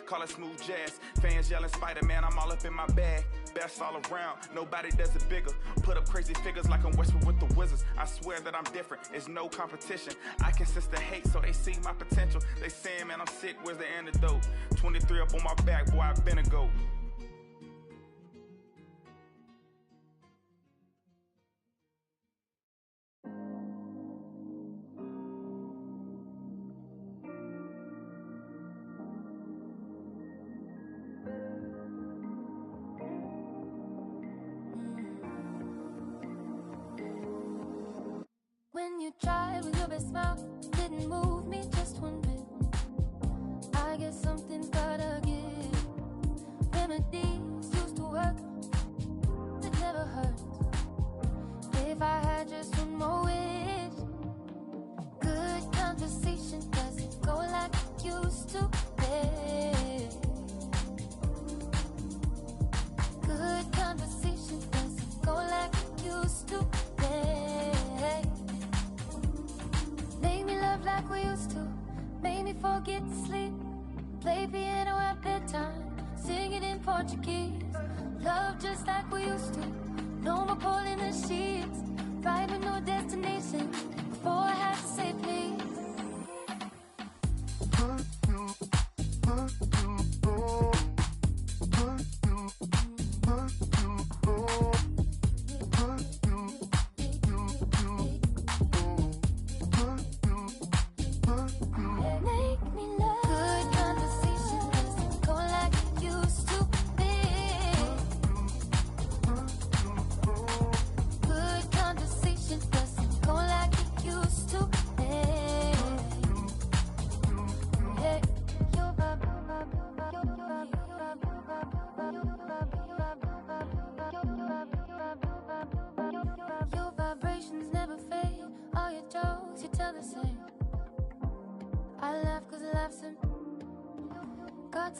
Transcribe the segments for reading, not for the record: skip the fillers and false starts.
Call it smooth jazz. Fans yelling Spider-Man, I'm all up in my bag. Best all around, nobody does it bigger. Put up crazy figures like I'm Westwood with the Wizards. I swear that I'm different, it's no competition. I can sense the hate, so they see my potential. They saying, man, I'm sick, where's the antidote? 23 up on my back, boy, I been a goat. When you tried with your best smile, didn't move me just one bit. I guess something's gotta give. Remedies used to work, it never hurts. If I had just one more wish, good conversation doesn't go like it used to. Good conversation doesn't go like it used to. Make me love like we used to. Make me forget to sleep. Play piano at bedtime. Sing it in Portuguese. Love just like we used to. No more pulling the sheets. Ride with no destination. Before I had to say please.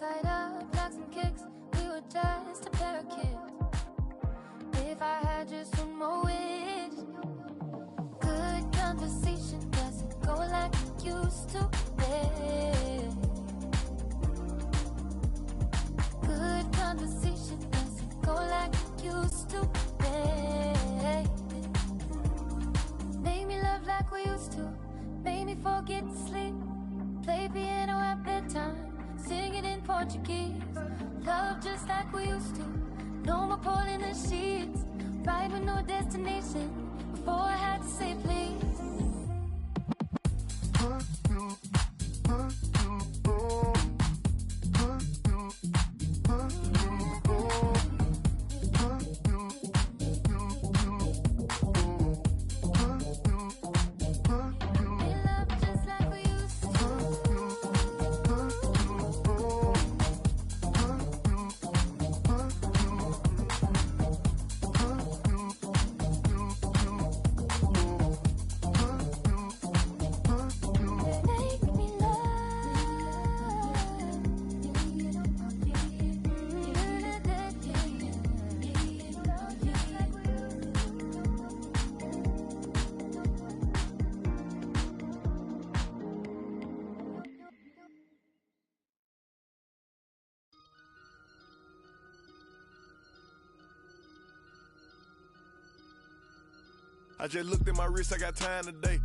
Tied up like some kicks, we were just a pair of kids. If I had just one more wish, good conversation doesn't go like it used to. Good conversation doesn't go like it used to. Make me love like we used to. Make me forget to sleep. Play piano at bedtime. Sing it in Portuguese. Love just like we used to. No more pulling the sheets. Ride with no destination. Before I had to say please. I just looked at my wrist, I got time today.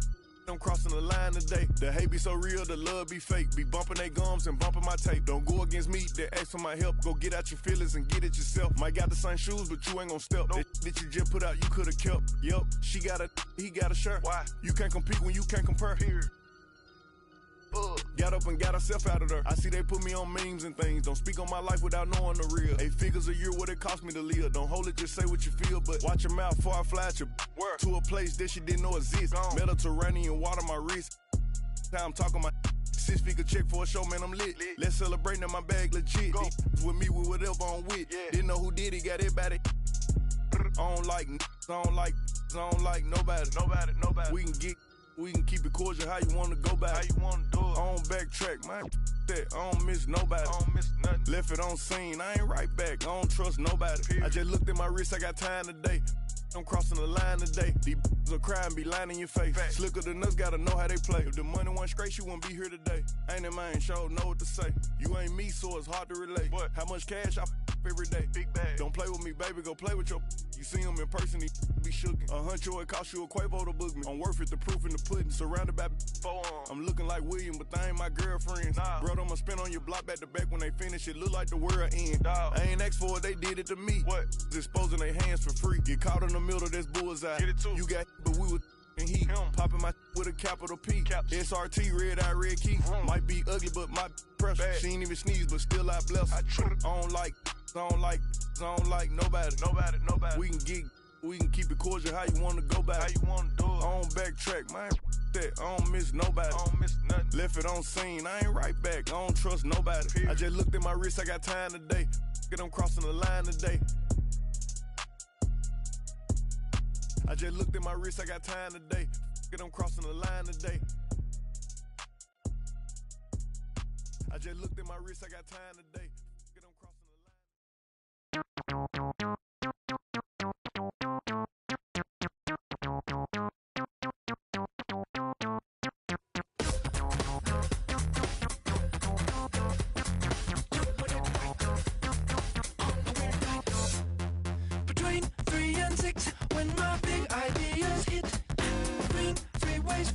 I'm crossing the line today. The hate be so real, the love be fake. Be bumping they gums and bumping my tape. Don't go against me, they ask for my help. Go get out your feelings and get it yourself. Might got the same shoes, but you ain't gon' step. Nope. That you just put out, you could've kept. Yup, she got a, he got a shirt. Why? You can't compete when you can't compare. Period. Got up and got herself out of there. I see they put me on memes and things. Don't speak on my life without knowing the real. 8 figures a year, what it cost me to live. Don't hold it, just say what you feel. But watch your mouth before I fly at your word. To a place that she didn't know exists. Mediterranean water my wrist. Time talking my 6-figure check for a show, man, I'm lit. Let's celebrate, now my bag legit. Go. With me, with whatever I'm with. Yeah. Didn't know who did it, got it about it. I don't like nobody. We can get. We can keep it cordial, how you wanna go back. How you wanna do it. I don't backtrack, man. That I don't miss nobody. I don't miss nothing. Left it on scene, I ain't right back. I don't trust nobody. Period. I just looked at my wrist, I got time today. I'm crossing the line today. These will cry and be lying in your face. Slicker than us, gotta know how they play. If the money wasn't straight, you wouldn't be here today. Ain't in my show, know what to say. You ain't me, so it's hard to relate. But how much cash I every day? Big bag. Don't play with me, baby, go play with your. You see him in person, he be shookin'. A huncho, it cost you a Quavo to book me. I'm worth it, the proof in the pudding. Surrounded by forearms. I'm looking like William, but they ain't my girlfriends. Nah. Bro, I'ma spin on your block back to back when they finish. It look like the world end. Dog. I ain't asked for it, they did it to me. What? Exposing their hands for free. Get caught in the middle, that's bullseye. Get it too. You got, but we was and he popping my with a capital P. SRT, red eye, red key. Might be ugly, but my pressure. She ain't even sneeze, but still I bless her. I don't like nobody. We can keep it cordial. How you wanna go back? How you wanna do it? I don't backtrack, man. That I don't miss nobody. I don't miss nothing. Left it on scene. I ain't right back. I don't trust nobody. Period. I just looked at my wrist. I got time today. I'm crossing the line today. I just looked at my wrist, I got time today. I'm crossing the line today. I just looked at my wrist, I got time today. I'm crossing the line. Between 3 and 6, when my big ideas hit. Green, freeways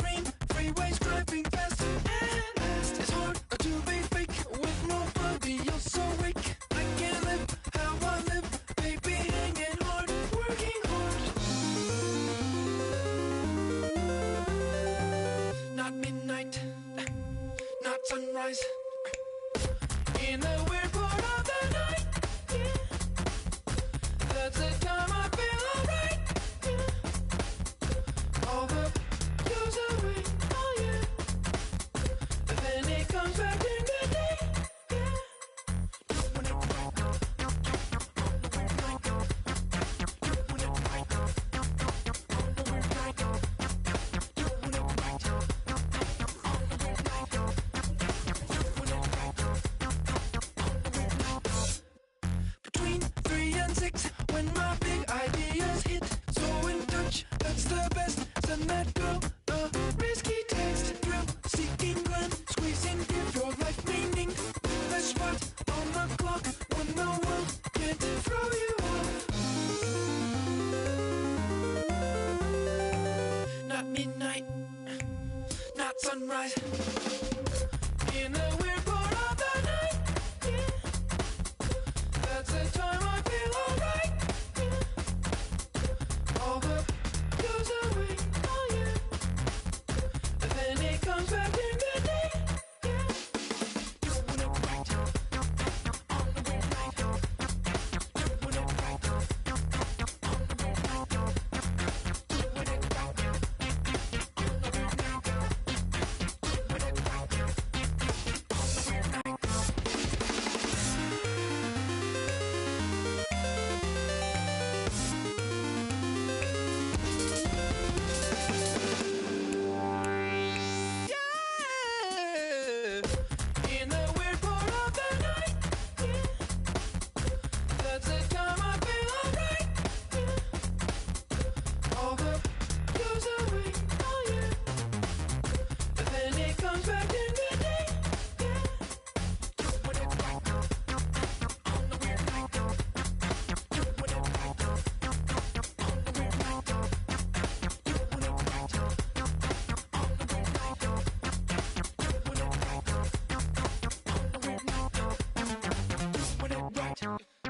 driving fast and fast. It's hard to be fake with nobody else awake. I can't live how I live, baby, hanging hard, working hard. Not midnight, not sunrise. In a weird part of the night, yeah. That's the time I feel alright, yeah. All the blues away, oh yeah. But then it comes back in the day, yeah. Doing it right, on the weird night. Doing it right, on the weird night. Doing it right, on the weird night. Doing it right, on the weird night. Between 3 and 6, when my big ideas hit. So in touch, that's the best. Send that girl a risky text. Thrill seeking glance, squeezing, give your life meaning. The spot on the clock when the world can't throw you off. Not midnight, not sunrise. In a weird part of the night, yeah. That's the time I feel alright, yeah. All the blues away, oh yeah. But then it comes back in the day, yeah. Doing it right, on the weird night. Doing it right, on the weird night. Doing it right, on the weird night. Doing it right, on the weird night. In a weird part of the night, yeah. That's the time I feel alright, yeah. All the blues away, oh yeah. But then it comes back in the day, yeah. Doing it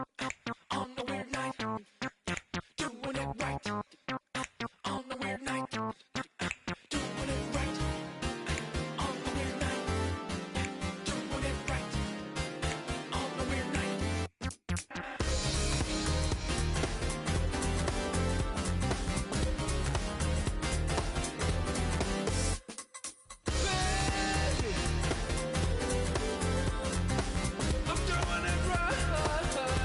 right, on the weird night. Doing it right, on the weird night. Doing it right, on the weird night. Doing it right, on the weird night. Doing it right, on the weird night. Doing it right, on the weird night. Doing it right, on the weird night. Doing it right, on the weird night. I'm doing it right.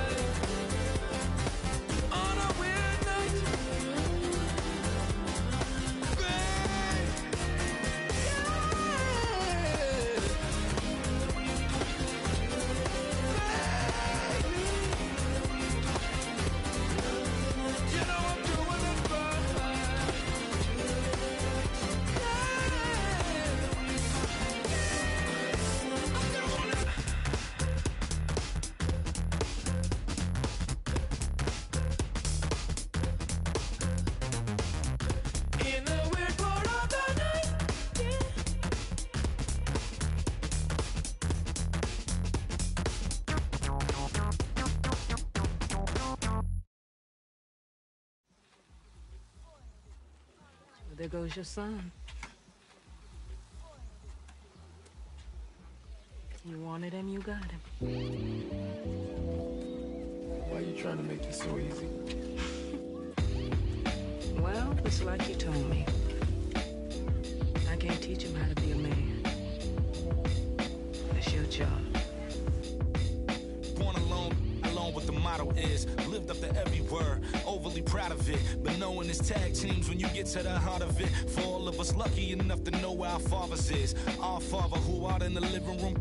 There goes your son. You wanted him, you got him. Why are you trying to make this so easy? Well, it's like you told me. I can't teach him how to be a man. That's your job. Born alone what the motto is. Lived up to every word, overly proud of it. But knowing it's tag teams when you get to the heart of it. For all of us lucky enough to know where our fathers is. Our father who out in the living room.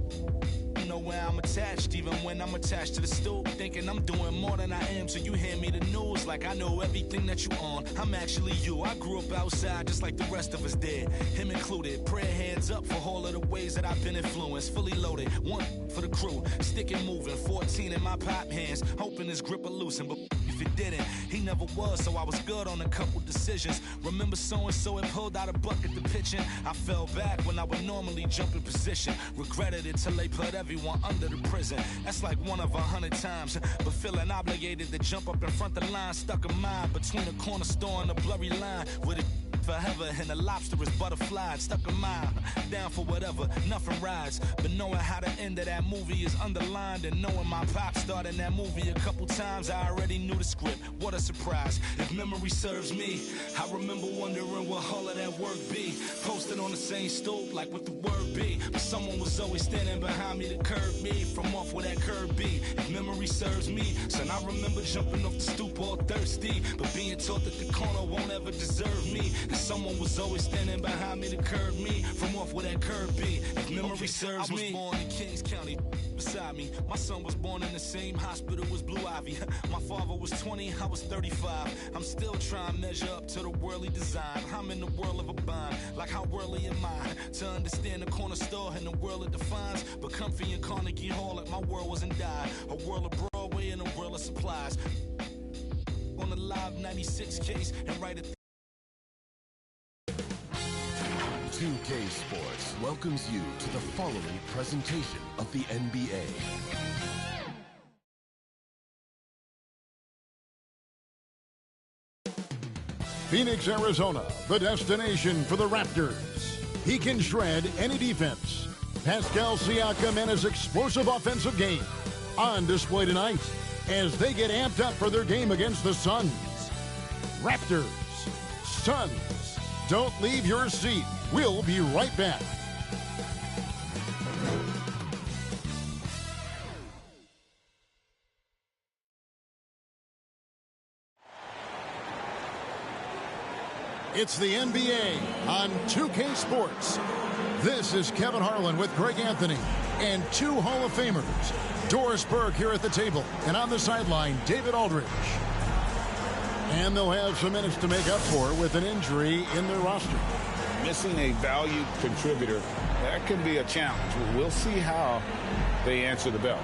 Know where I'm attached, even when I'm attached to the stoop. Thinking I'm doing more than I am, so you hand me the news like I know everything that you on. I'm actually you. I grew up outside just like the rest of us did, him included. Prayer hands up for all of the ways that I've been influenced. Fully loaded, one for the crew, sticking moving. 14 in my pop hands, hoping his grip will loosen, but if it didn't, he never was, so I was good on a couple decisions. Remember so-and-so had pulled out a bucket to pitching. I fell back when I would normally jump in position. Regretted it till they put everyone under the prison. That's like 1 of 100 times. But feeling obligated to jump up in front of the line, stuck in mind between the corner store and the blurry line. With it forever and the lobster is butterfly, stuck in mind. Down for whatever, nothing rides. But knowing how the end of that movie is underlined, and knowing my pop starred in that movie a couple times, I already knew the script. What a surprise. If memory serves me, I remember wondering what all of that work be. Posted on the same stoop like what the word be. But someone was always standing behind me to curb me from off where that curb be. If memory serves me, son, I remember jumping off the stoop all thirsty, but being taught that the corner won't ever deserve me. And someone was always standing behind me to curb me from off where that curb be. If memory serves me, I was born in Kings County beside me. My son was born in the same hospital as Blue Ivy. My father was 20, I was 35. I'm still trying to measure up to the worldly design. I'm in the world of a bind, like how worldly am I? To understand the corner store and the world it defines. But comfy in Carnegie Hall like my world wasn't died. A world of Broadway and a world of supplies. On the live 96 case and right at 2K Sports welcomes you to the following presentation of the NBA. Phoenix, Arizona, the destination for the Raptors. He can shred any defense. Pascal Siakam and his explosive offensive game on display tonight as they get amped up for their game against the Suns. Raptors, Suns, don't leave your seat. We'll be right back. It's the NBA on 2K Sports. This is Kevin Harlan with Greg Anthony and 2 Hall of Famers. Doris Burke here at the table, and on the sideline, David Aldridge. And they'll have some minutes to make up for with an injury in their roster. Missing a valued contributor, that could be a challenge. We'll see how they answer the bell.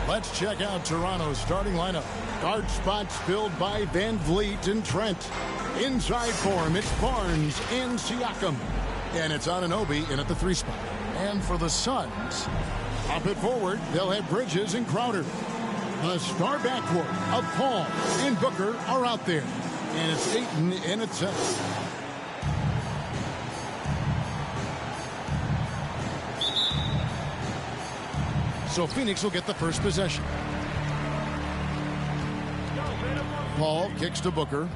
Let's check out Toronto's starting lineup. Guard spots filled by Van Vliet and Trent. Inside form, it's Barnes and Siakam. And it's Anunoby in at the 3 spot. And for the Suns, up it forward, they'll have Bridges and Crowder. The star backcourt of Paul and Booker are out there. And it's Ayton in at 7. So Phoenix will get the first possession. Paul kicks to Booker.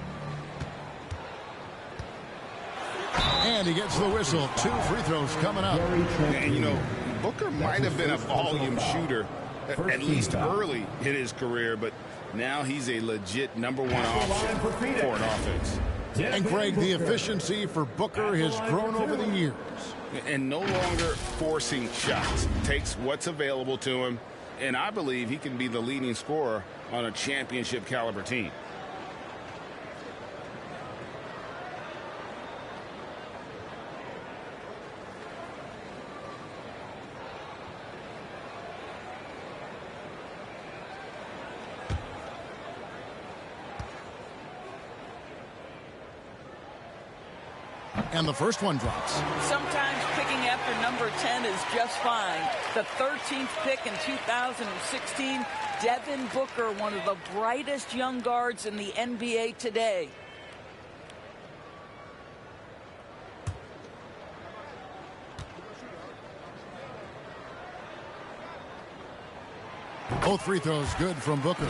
And he gets the whistle. 2 free throws coming up. And, you know, Booker might have been a volume shooter, at least early in his career, but now he's a legit #1 option for an offense. And Craig, the efficiency for Booker has grown over the years. And no longer forcing shots. Takes what's available to him, and I believe he can be the leading scorer on a championship caliber team. And the first one drops. Sometimes picking up Raptor number 10 is just fine. The 13th pick in 2016, Devin Booker, one of the brightest young guards in the NBA today. Both free throws good from Booker.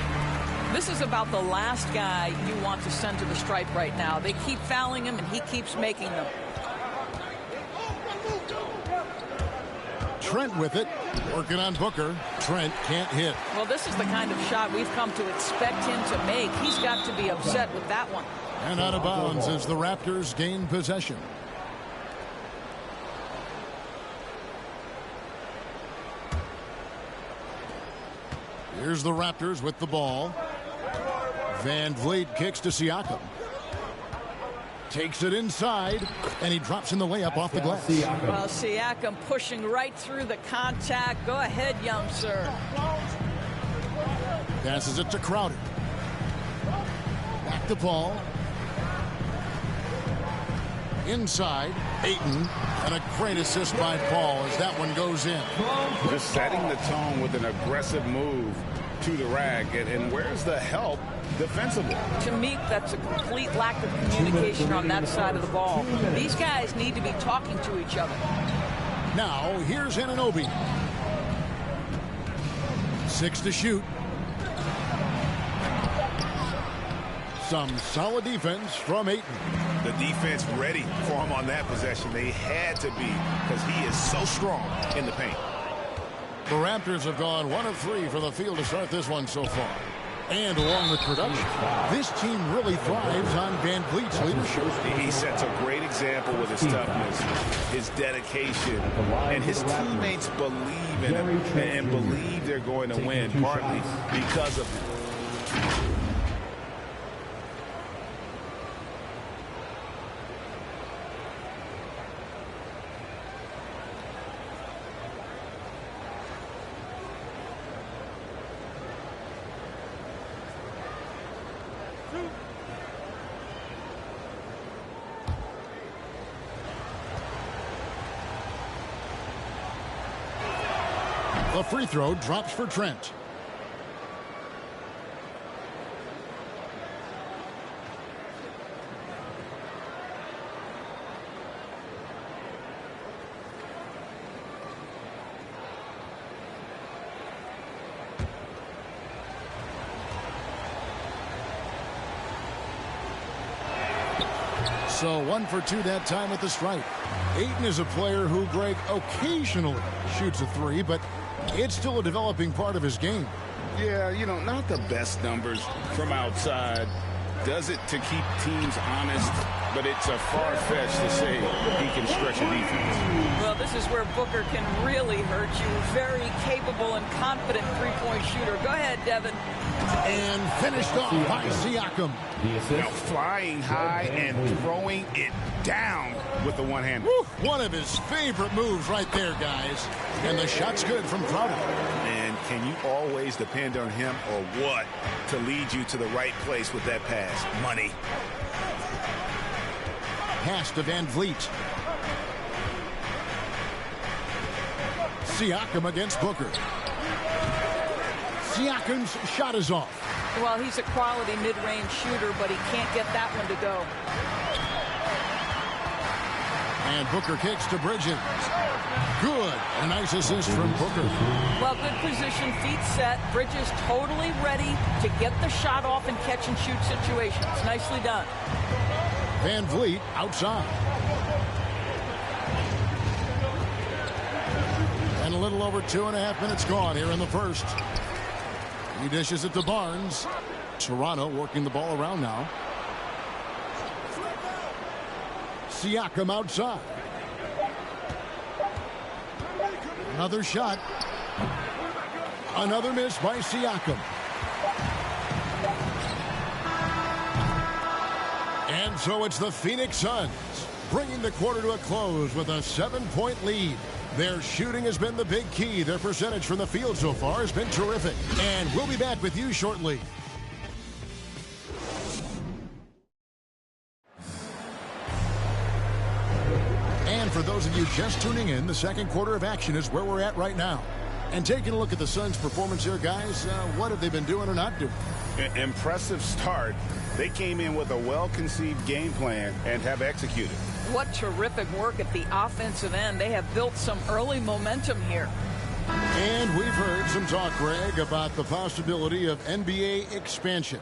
This is about the last guy you want to send to the stripe right now. They keep fouling him, and he keeps making them. Trent with it, working on Booker. Trent can't hit. Well, this is the kind of shot we've come to expect him to make. He's got to be upset with that one. And out of bounds as the Raptors gain possession. Here's the Raptors with the ball. Van Vliet kicks to Siakam. Takes it inside, and he drops in the layup off the glass. Well, Siakam pushing right through the contact. Go ahead, young sir. Passes it to Crowder. Back to Paul. Inside, Ayton, and a great assist by Paul as that one goes in. Just setting the tone with an aggressive move to the rack. And where's the help defensively? To me, that's a complete lack of communication on that side of the ball. These guys need to be talking to each other. Now, here's Anunoby. 6 to shoot. Some solid defense from Ayton. The defense ready for him on that possession. They had to be because he is so strong in the paint. The Raptors have gone 1 of 3 from the field to start this one so far. And along with production, this team really thrives on Van Vliet's leadership. He sets a great example with his toughness, his dedication, and his teammates believe in him and believe they're going to win, partly because of him. The free throw drops for Trent. So 1 for 2 that time at the stripe. Ayton is a player who, Greg, occasionally shoots a 3, but it's still a developing part of his game. Yeah, you know, not the best numbers from outside. Does it to keep teams honest, but it's a far-fetch to say he can stretch a defense. Well, this is where Booker can really hurt you. Very capable and confident three-point shooter. Go ahead, Devin. And finished off by Siakam. Now flying high and throwing it down with the one hand. One of his favorite moves right there, guys. And the shot's good from Crowder. And can you always depend on him or what to lead you to the right place with that pass? Money. Pass to Van Vliet. Siakam against Booker. Siakam's shot is off. Well, he's a quality mid-range shooter, but he can't get that one to go. And Booker kicks to Bridges. Good. A nice assist from Booker. Well, good position, feet set. Bridges totally ready to get the shot off in catch-and-shoot situations. Nicely done. Van Vliet outside. And a little over 2.5 minutes gone here in the first. He dishes it to Barnes. Toronto working the ball around now. Siakam outside. Another shot. Another miss by Siakam. And so it's the Phoenix Suns bringing the quarter to a close with a 7-point lead. Their shooting has been the big key. Their percentage from the field so far has been terrific. And we'll be back with you shortly. And for those of you just tuning in, the second quarter of action is where we're at right now. And taking a look at the Suns' performance here, guys, what have they been doing or not doing? Impressive start. They came in with a well-conceived game plan and have executed. What terrific work at the offensive end. They have built some early momentum here. And we've heard some talk, Greg, about the possibility of NBA expansion.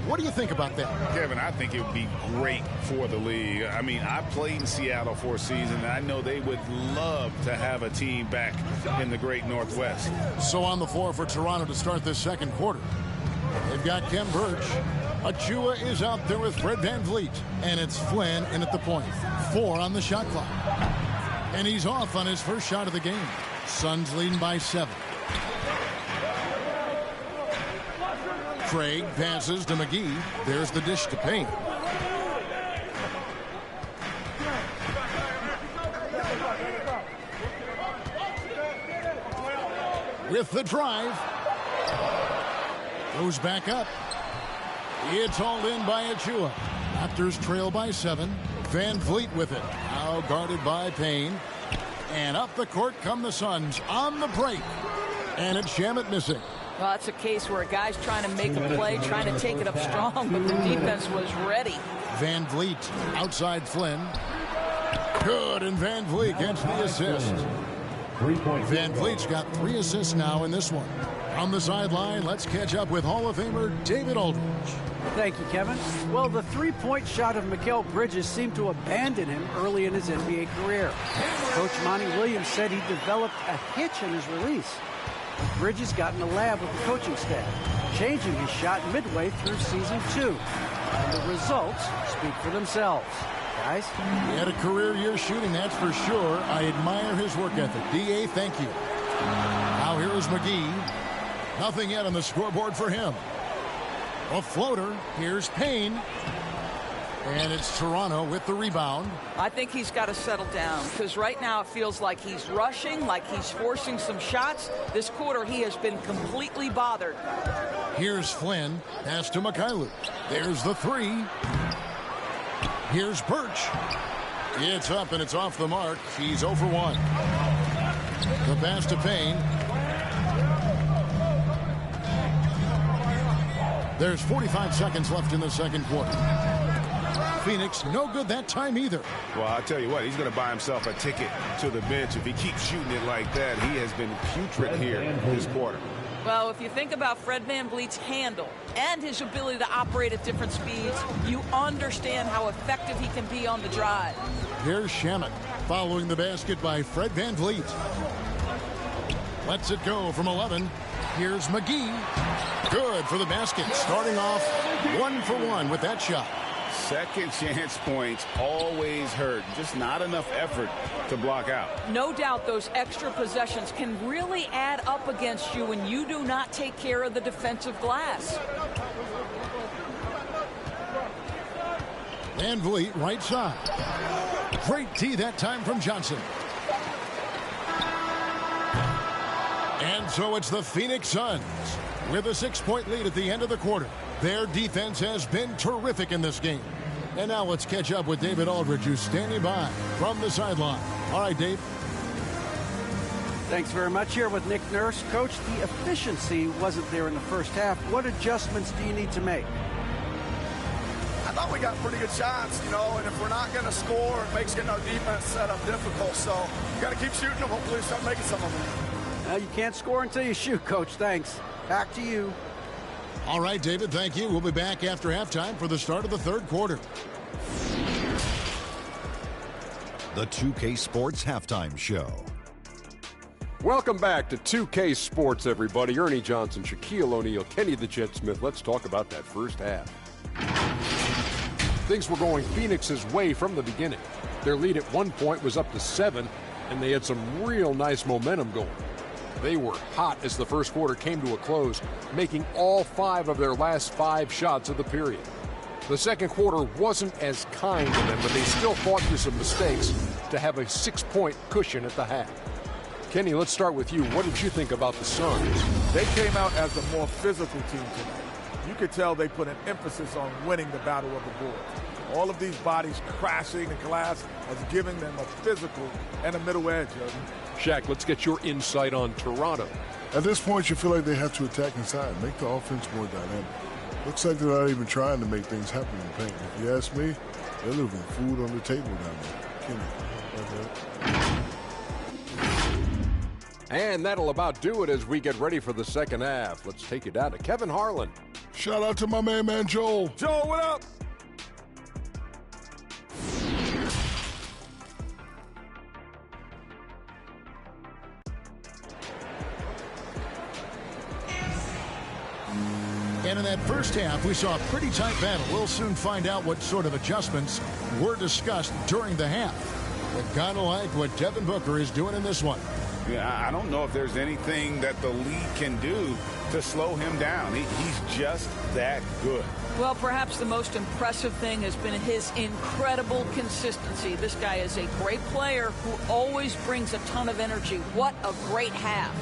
What do you think about that? Kevin, I think it would be great for the league. I mean, I played in Seattle for a season, and I know they would love to have a team back in the great Northwest. So on the floor for Toronto to start this second quarter, they've got Khem Birch. Achua is out there with Fred VanVleet. And it's Flynn in at the point. 4 on the shot clock. And he's off on his first shot of the game. Suns leading by 7. Craig passes to McGee. There's the dish to Payne. With the drive. Goes back up. It's hauled in by Achua. Raptors trail by 7. VanVleet with it. Now guarded by Payne. And up the court come the Suns on the break. And it's Shamet missing. Well, that's a case where a guy's trying to make a play, trying to take it up strong, but the defense was ready. VanVleet outside Flynn. Good, and VanVleet gets the assist. VanVleet's got 3 assists now in this one. On the sideline, let's catch up with Hall of Famer David Aldridge. Thank you, Kevin. Well, the three-point shot of Mikal Bridges seemed to abandon him early in his NBA career. Coach Monty Williams said he developed a hitch in his release. Bridges got in the lab with the coaching staff, changing his shot midway through season 2. And the results speak for themselves. Guys? He had a career year shooting, that's for sure. I admire his work ethic. D.A., thank you. Now here is McGee. Nothing yet on the scoreboard for him. A floater. Here's Payne. And it's Toronto with the rebound. I think he's got to settle down because right now it feels like he's rushing, like he's forcing some shots. This quarter he has been completely bothered. Here's Flynn. Pass to Mikhailuk. There's the 3. Here's Birch. It's up and it's off the mark. He's 0 for 1. The pass to Payne. There's 45 seconds left in the second quarter. Phoenix, no good that time either. Well, I'll tell you what, he's going to buy himself a ticket to the bench. If he keeps shooting it like that, he has been putrid here this quarter. Well, if you think about Fred VanVleet's handle and his ability to operate at different speeds, you understand how effective he can be on the drive. Here's Shamet following the basket by Fred VanVleet. Lets it go from 11. Here's McGee. Good for the basket. Starting off 1 for 1 with that shot. Second chance points always hurt. Just not enough effort to block out. No doubt those extra possessions can really add up against you when you do not take care of the defensive glass. VanVleet right side. Great tee that time from Johnson. And so it's the Phoenix Suns with a 6-point lead at the end of the quarter. Their defense has been terrific in this game. And now let's catch up with David Aldridge, who's standing by from the sideline. All right, Dave. Thanks very much. Here with Nick Nurse. Coach, the efficiency wasn't there in the first half. What adjustments do you need to make? I thought we got pretty good shots, you know, and if we're not going to score, it makes getting our defense set up difficult. So you got to keep shooting them. Hopefully start making some of them. Well, you can't score until you shoot, Coach. Thanks. Back to you. All right, David, thank you. We'll be back after halftime for the start of the third quarter. The 2K Sports Halftime Show. Welcome back to 2K Sports, everybody. Ernie Johnson, Shaquille O'Neal, Kenny the Jet Smith. Let's talk about that first half. Things were going Phoenix's way from the beginning. Their lead at one point was up to 7, and they had some real nice momentum going. They were hot as the first quarter came to a close, making all 5 of their last 5 shots of the period. The second quarter wasn't as kind to them, but they still fought through some mistakes to have a 6-point cushion at the half. Kenny, let's start with you. What did you think about the Suns? They came out as a more physical team tonight. You could tell they put an emphasis on winning the battle of the boards. All of these bodies crashing and glass has given them a physical and a middle edge. Shaq, let's get your insight on Toronto. At this point, you feel like they have to attack inside, make the offense more dynamic. Looks like they're not even trying to make things happen in the paint. If you ask me, they're leaving food on the table down there. And that'll about do it as we get ready for the second half. Let's take you down to Kevin Harlan. Shout out to my man Joel. Joel, what up? And in that first half, we saw a pretty tight battle. We'll soon find out what sort of adjustments were discussed during the half. But gotta like what Devin Booker is doing in this one. Yeah, I don't know if there's anything that the league can do to slow him down. He's just that good. Well, perhaps the most impressive thing has been his incredible consistency. This guy is a great player who always brings a ton of energy. What a great half.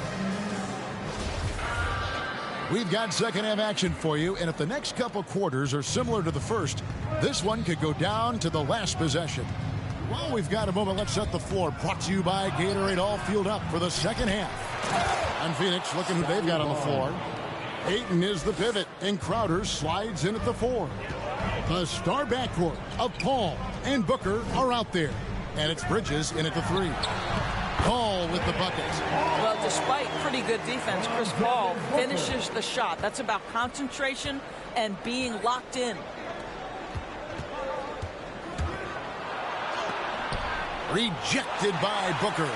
We've got second half action for you, and if the next couple quarters are similar to the first, this one could go down to the last possession. Well, we've got a moment. Let's set the floor. Brought to you by Gatorade, all fueled up for the second half. And Phoenix looking who they've got on the floor. Ayton is the pivot, and Crowder slides in at the 4. The star backcourt of Paul and Booker are out there. And it's Bridges in at the 3. Paul with the bucket. Well, despite pretty good defense, Chris Paul finishes the shot. That's about concentration and being locked in. Rejected by Booker.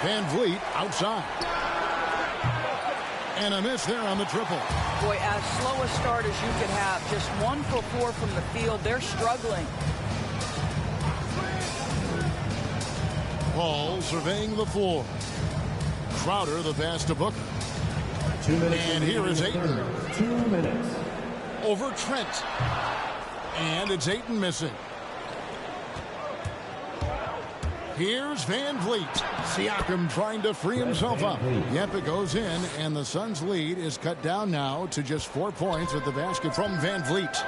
Van Vliet outside. And a miss there on the triple. Boy, as slow a start as you could have. Just 1 for 4 from the field. They're struggling. Paul surveying the floor. Crowder the pass to Booker. 2 minutes. And here is Ayton. 2 minutes. Over Trent. And it's Ayton missing. Here's Van Vliet. Siakam trying to free himself up. Yep, it goes in, and the Suns' lead is cut down now to just 4 points with the basket from Van Vliet.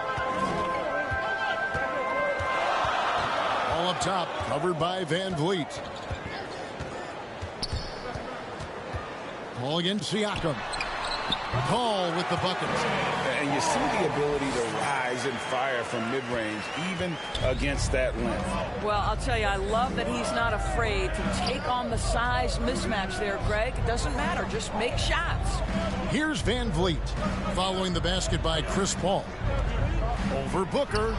All up top, covered by Van Vliet. Paul against Siakam. Paul with the bucket. And you see the ability to rise and fire from mid-range, even against that length. Well, I'll tell you, I love that he's not afraid to take on the size mismatch there, Greg. It doesn't matter. Just make shots. Here's Van Vliet following the basket by Chris Paul. Over Booker.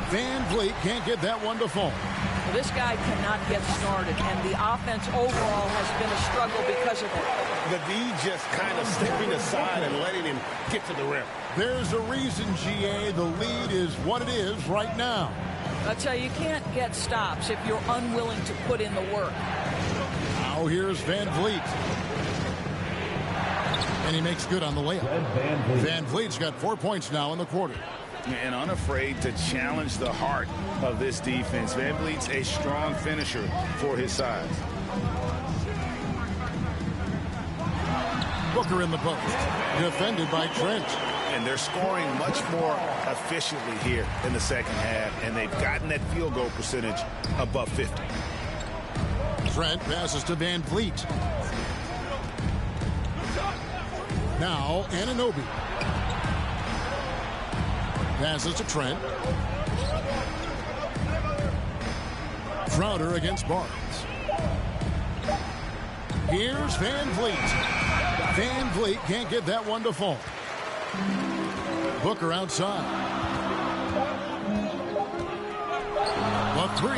Van Vliet can't get that one to fall. Well, this guy cannot get started, and the offense overall has been a struggle because of it. The D just kind of stepping aside and letting him get to the rim. There's a reason, GA, the lead is what it is right now. I'll tell you, you can't get stops if you're unwilling to put in the work. Now here's Van Vliet. And he makes good on the layup. Van Vliet's got 4 points now in the quarter. And unafraid to challenge the heart of this defense. Van Vliet's a strong finisher for his size. Booker in the post. Defended by Trent. And they're scoring much more efficiently here in the second half. And they've gotten that field goal percentage above 50. Trent passes to Van Vliet. Now Anunoby. Passes to Trent. Crowder against Barnes. Here's Van Vliet. Van Vliet can't get that one to fall. Booker outside. The 3.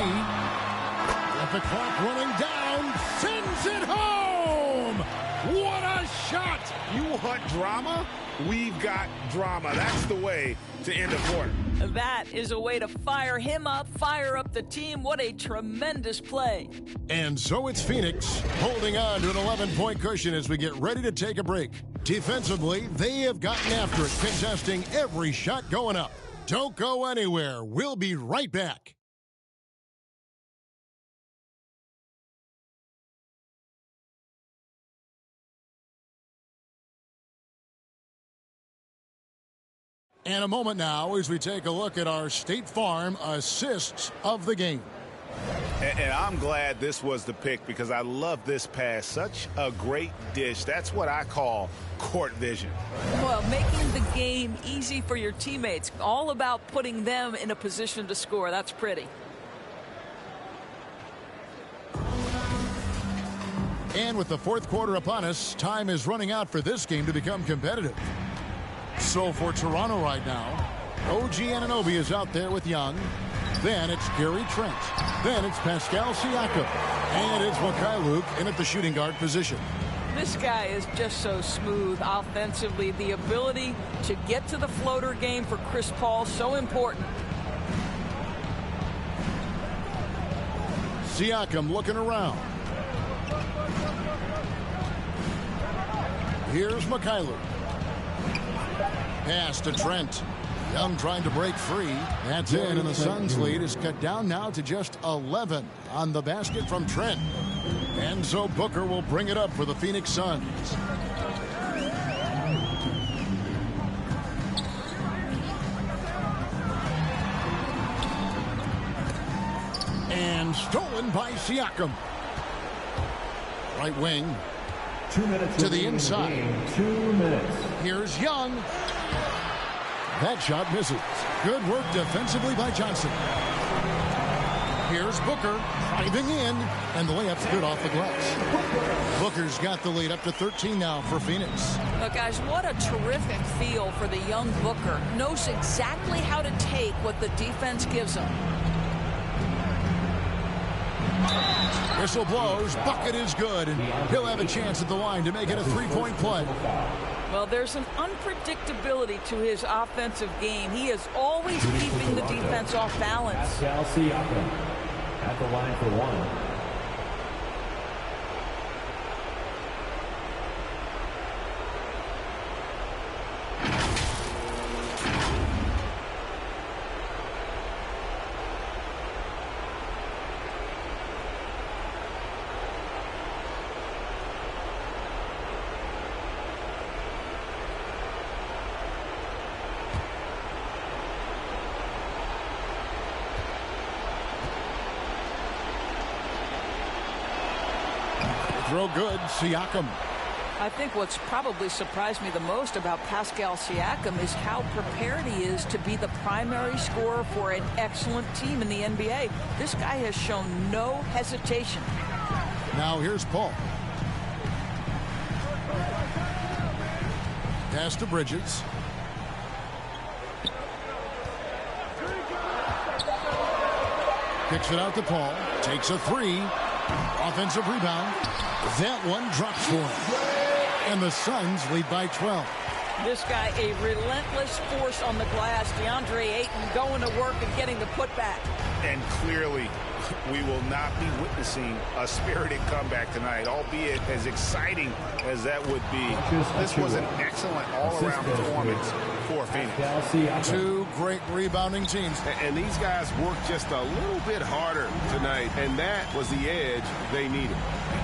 With the clock running down. Sends it home. What a shot. You want drama? We've got drama. That's the way to end a quarter. That is a way to fire him up, fire up the team. What a tremendous play. And so it's Phoenix holding on to an 11-point cushion as we get ready to take a break. Defensively, they have gotten after it, contesting every shot going up. Don't go anywhere. We'll be right back. And a moment now as we take a look at our State Farm assists of the game. And I'm glad this was the pick because I love this pass. Such a great dish. That's what I call court vision. Well, making the game easy for your teammates. All about putting them in a position to score. That's pretty. And with the fourth quarter upon us, time is running out for this game to become competitive. So for Toronto right now, OG Anunoby is out there with Young. Then it's Gary Trent. Then it's Pascal Siakam. And it's Mikhail Luke in at the shooting guard position. This guy is just so smooth offensively. The ability to get to the floater game for Chris Paul, so important. Siakam looking around. Here's Mikhail Luke. Pass to Trent. Young trying to break free. That's in, and the Suns' lead is cut down now to just 11 on the basket from Trent. And so Booker will bring it up for the Phoenix Suns. And stolen by Siakam. Right wing. 2 minutes to the inside. 2 minutes. Here's Young. That shot misses. Good work defensively by Johnson. Here's Booker driving in, and the layup's good off the glass. Booker's got the lead up to 13 now for Phoenix. Look, guys, what a terrific feel for the young Booker. Knows exactly how to take what the defense gives him. Whistle blows. Bucket is good. He'll have a chance at the line to make it a three-point play. Well, there's an unpredictability to his offensive game. He is always keeping the defense off balance. Pascal Siakam at the line for one. Throw good, Siakam. I think what's probably surprised me the most about Pascal Siakam is how prepared he is to be the primary scorer for an excellent team in the NBA. This guy has shown no hesitation. Now here's Paul. Pass to Bridges. Kicks it out to Paul. Takes a three. Offensive rebound. That one drops for him. And the Suns lead by 12. This guy, a relentless force on the glass. DeAndre Ayton going to work and getting the putback. And clearly, we will not be witnessing a spirited comeback tonight, albeit as exciting as that would be. This was an excellent all-around performance for Phoenix. Two great rebounding teams. And these guys worked just a little bit harder tonight, and that was the edge they needed.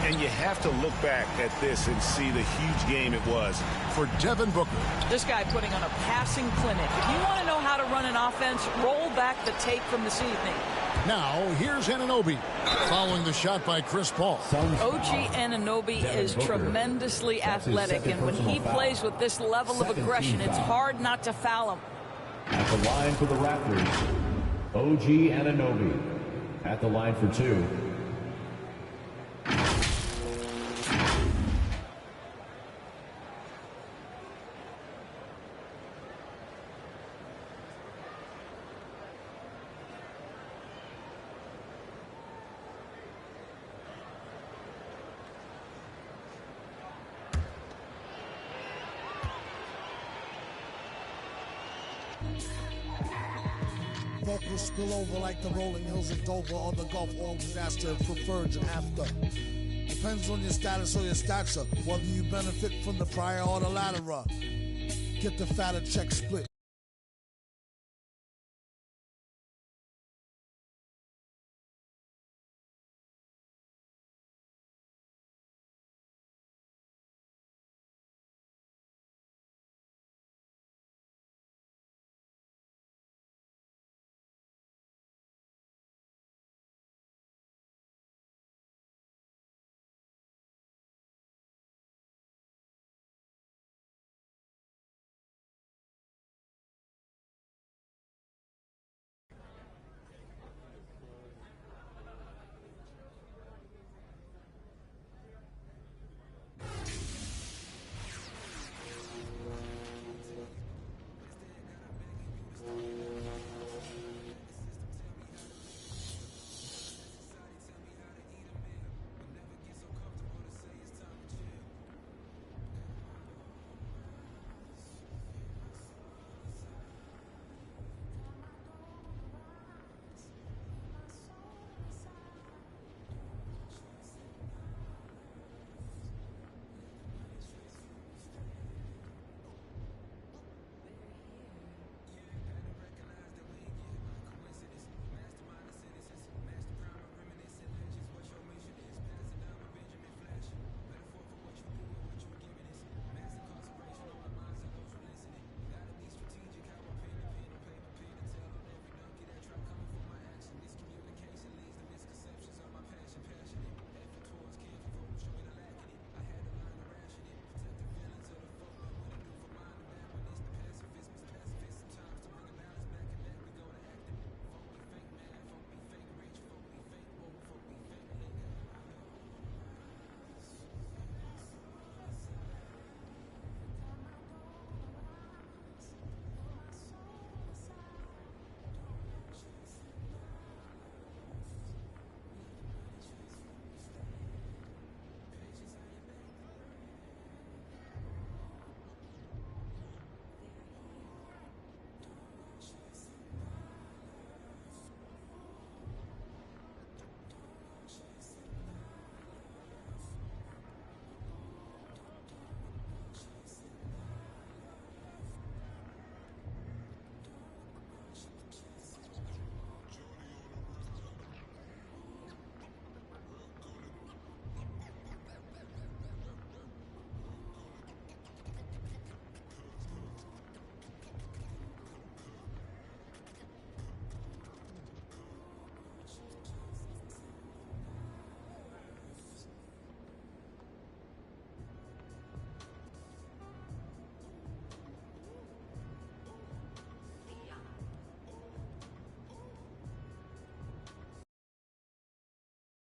And you have to look back at this and see the huge game it was for Devin Booker. This guy putting on a passing clinic. If you want to know how to run an offense, roll back the tape from this evening. Now, here's Anunoby following the shot by Chris Paul. OG Anunoby is tremendously athletic, and when he plays with this level of aggression, it's hard not to foul him. At the line for the Raptors, OG Anunoby. At the line for two. Vocals spill over like the rolling hills of Dover or the Gulf War disaster preferred and after. Depends on your status or your stature, whether you benefit from the prior or the latter. Get the fatter check split.